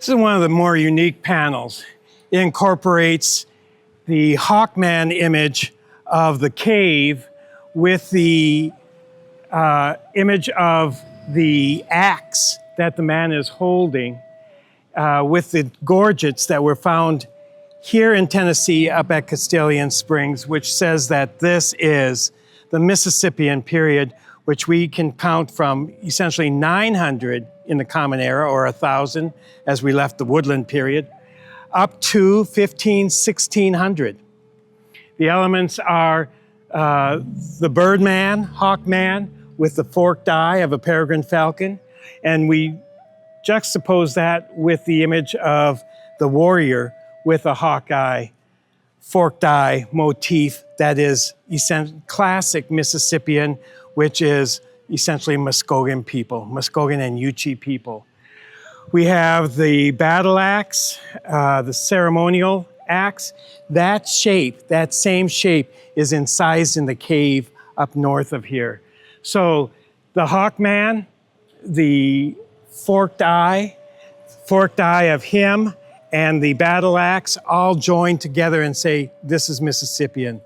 This is one of the more unique panels. It incorporates the Hawkman image of the cave with the image of the axe that the man is holding with the gorgets that were found here in Tennessee up at Castalian Springs, which says that this is the Mississippian period, which we can count from essentially 900 in the Common Era, or 1000 as we left the woodland period, up to 1600. The elements are the birdman, hawkman, with the forked eye of a peregrine falcon, and we juxtapose that with the image of the warrior with a hawkeye, forked eye motif that is classic Mississippian, which is essentially Muskogee people, Muskogee and Yuchi people. We have the battle axe, the ceremonial axe. That shape, that same shape, is incised in the cave up north of here. So the hawkman, the forked eye of him, and the battle axe all join together and say, this is Mississippian.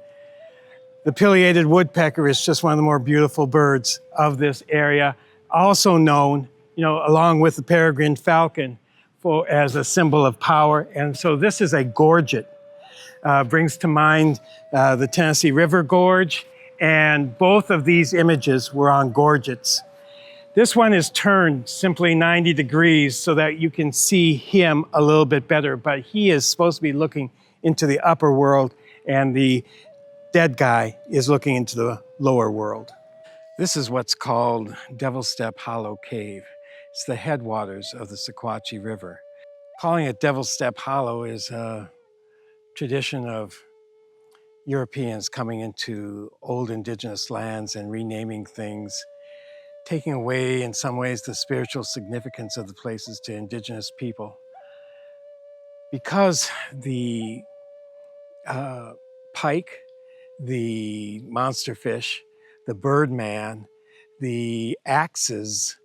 The pileated woodpecker is just one of the more beautiful birds of this area, also known, along with the peregrine falcon, as a symbol of power. And so this is a gorget. Brings to mind the Tennessee River Gorge, and both of these images were on gorgets. This one is turned simply 90 degrees so that you can see him a little bit better, but he is supposed to be looking into the upper world, and the dead guy is looking into the lower world. This is what's called Devil's Step Hollow Cave. It's the headwaters of the Sequatchie River. Calling it Devil's Step Hollow is a tradition of Europeans coming into old indigenous lands and renaming things, taking away in some ways the spiritual significance of the places to indigenous people. Because the pike, the monster fish, the birdman, the axes,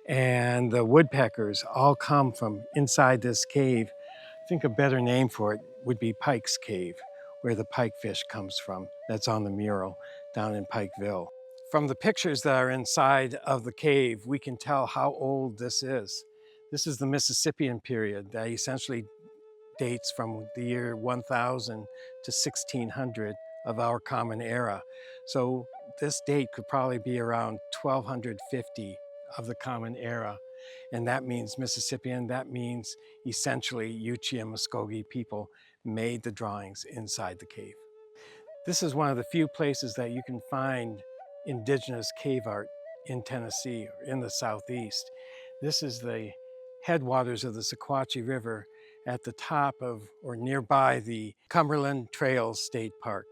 and the woodpeckers all come from inside this cave, I think a better name for it would be Pike's Cave, where the pikefish comes from. That's on the mural down in Pikeville. From the pictures that are inside of the cave, we can tell how old this is. This is the Mississippian period that essentially dates from the year 1000 to 1600 of our Common Era. So this date could probably be around 1250 of the Common Era. And that means Mississippian, that means essentially Yuchi and Muskogee people made the drawings inside the cave. This is one of the few places that you can find indigenous cave art in Tennessee, or in the Southeast. This is the headwaters of the Sequatchie River at the top of, or nearby, the Cumberland Trail State Park.